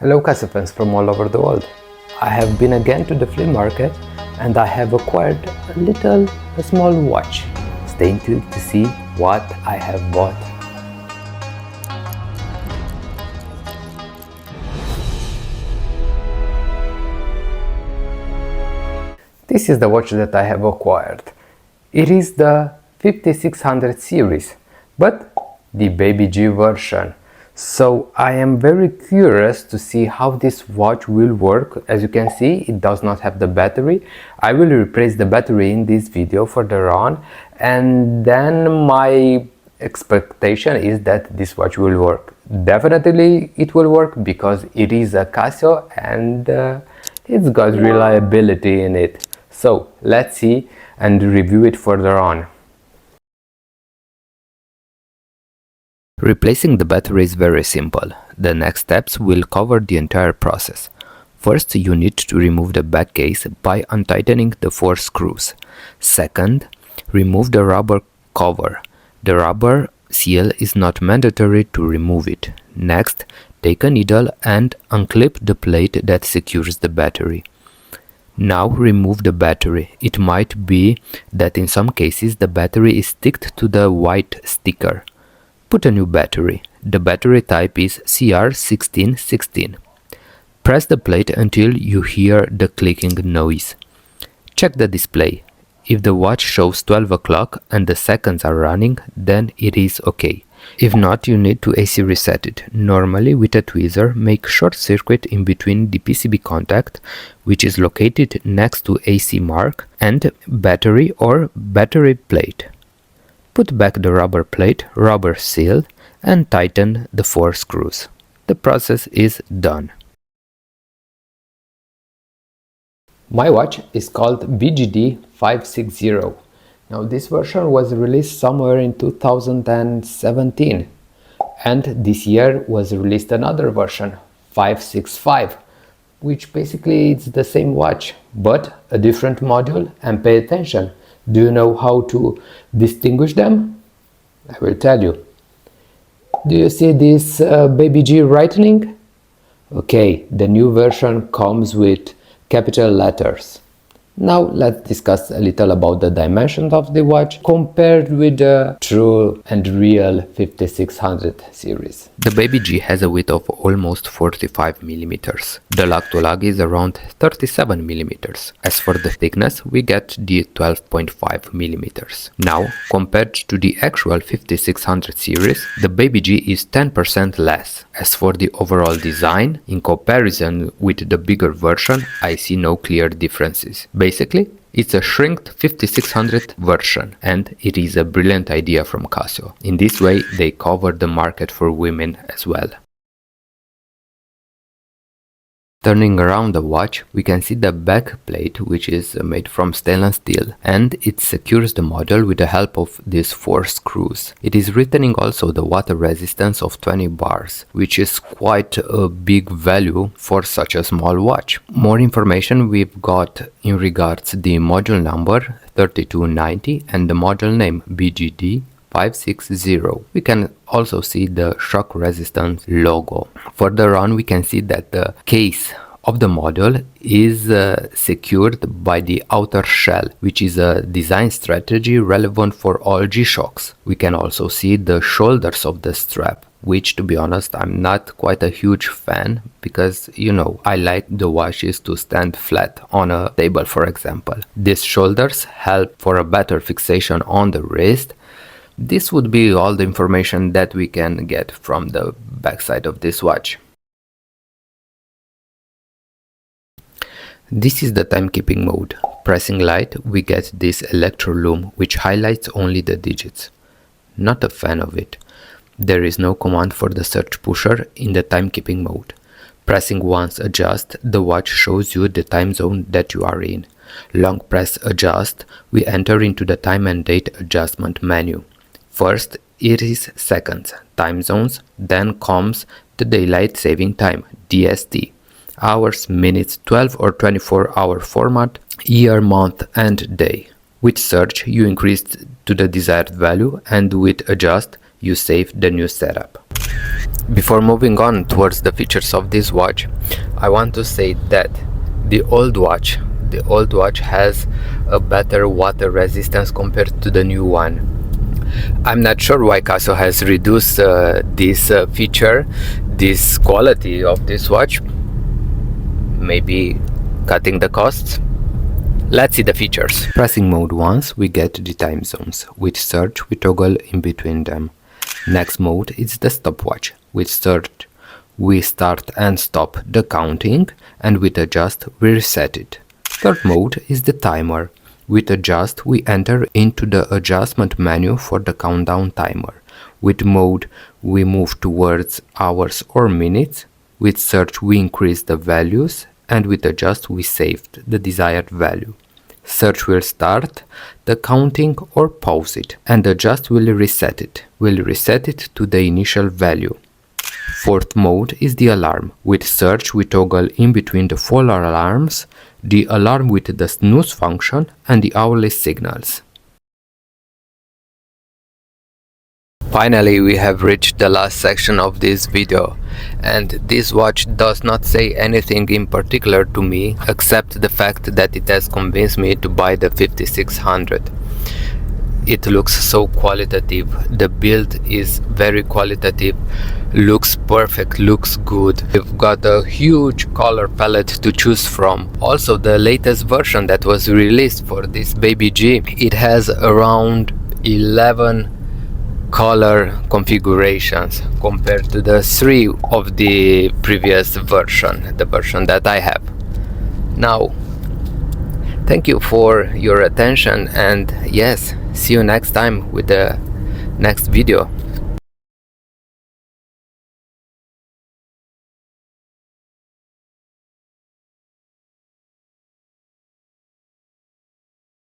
Hello Casio fans from all over the world. I have been again to the flea market and I have acquired a small watch. Stay tuned to see what I have bought. This is the watch that I have acquired. It is the 5600 series, but the Baby G version. So I am very curious to see how this watch will work. As you can see, it does not have the battery. I will replace the battery in this video further on, and then my expectation is that this watch will work. Definitely it will work because it is a Casio and it's got reliability in it. So let's see and review it further on. Replacing the battery is very simple. The next steps will cover the entire process. First, you need to remove the back case by untightening the 4 screws. Second, remove the rubber cover. The rubber seal is not mandatory to remove it. Next, take a needle and unclip the plate that secures the battery. Now remove the battery. It might be that in some cases the battery is sticked to the white sticker. Put a new battery. The battery type is CR1616. Press the plate until you hear the clicking noise. Check the display. If the watch shows 12 o'clock and the seconds are running, then it is okay. If not, you need to AC reset it. Normally, with a tweezer, make short circuit in between the PCB contact, which is located next to AC mark, and battery or battery plate. Put back the rubber plate, rubber seal, and tighten the 4 screws. The process is done. My watch is called BGD-560. Now this version was released somewhere in 2017, and this year was released another version, 565, which basically is the same watch but a different module. And pay attention. Do you know how to distinguish them? I will tell you. Do you see this Baby G writing? Okay, the new version comes with capital letters. Now let's discuss a little about the dimensions of the watch compared with the true and real 5600 series. The Baby G has a width of almost 45 mm. The lug to lug is around 37 mm. As for the thickness, we get the 12.5 mm. Now, compared to the actual 5600 series, the Baby G is 10% less. As for the overall design, in comparison with the bigger version, I see no clear differences. Basically, it's a shrinked 5600 version, and it is a brilliant idea from Casio. In this way, they cover the market for women as well. Turning around the watch, we can see the back plate, which is made from stainless steel, and it secures the model with the help of these 4 screws. It is retaining also the water resistance of 20 bars, which is quite a big value for such a small watch. More information we've got in regards the module number 3290 and the model name BGD 560. We can also see the shock resistance logo. Further on, we can see that the case of the model is secured by the outer shell, which is a design strategy relevant for all G-Shocks. We can also see the shoulders of the strap, which, to be honest, I'm not quite a huge fan because, you know, I like the watches to stand flat on a table, for example. These shoulders help for a better fixation on the wrist. This would be all the information that we can get from the backside of this watch. This is the timekeeping mode. Pressing light, we get this electro lume, which highlights only the digits. Not a fan of it. There is no command for the search pusher in the timekeeping mode. Pressing once adjust, the watch shows you the time zone that you are in. Long press adjust, we enter into the time and date adjustment menu. First, it is seconds, time zones, then comes the daylight saving time, DST, hours, minutes, 12 or 24-hour format, year, month and day. With search, you increase to the desired value, and with adjust, you save the new setup. Before moving on towards the features of this watch, I want to say that the old watch has a better water resistance compared to the new one. I'm not sure why Casio has reduced this feature, this quality of this watch. Maybe cutting the costs. Let's see the features. Pressing mode once, we get the time zones. With search, we toggle in between them. Next mode is the stopwatch. With search, we start and stop the counting, and with adjust, we reset it. Third mode is the timer. With adjust, we enter into the adjustment menu for the countdown timer. With mode, we move towards hours or minutes. With search, we increase the values, and with adjust, we saved the desired value. Search will start the counting or pause it, and adjust will reset it. We'll reset it to the initial value. Fourth mode is the alarm. With search, we toggle in between the full alarms, the alarm with the snooze function, and the hourly signals. Finally, we have reached the last section of this video, and this watch does not say anything in particular to me except the fact that it has convinced me to buy the 5600. It looks so qualitative, the build is very qualitative, looks perfect, looks good. You've got a huge color palette to choose from. Also, the latest version that was released for this baby G, it has around 11 color configurations compared to the 3 of the previous version, the version that I have. Now, thank you for your attention, and yes, see you next time with the next video.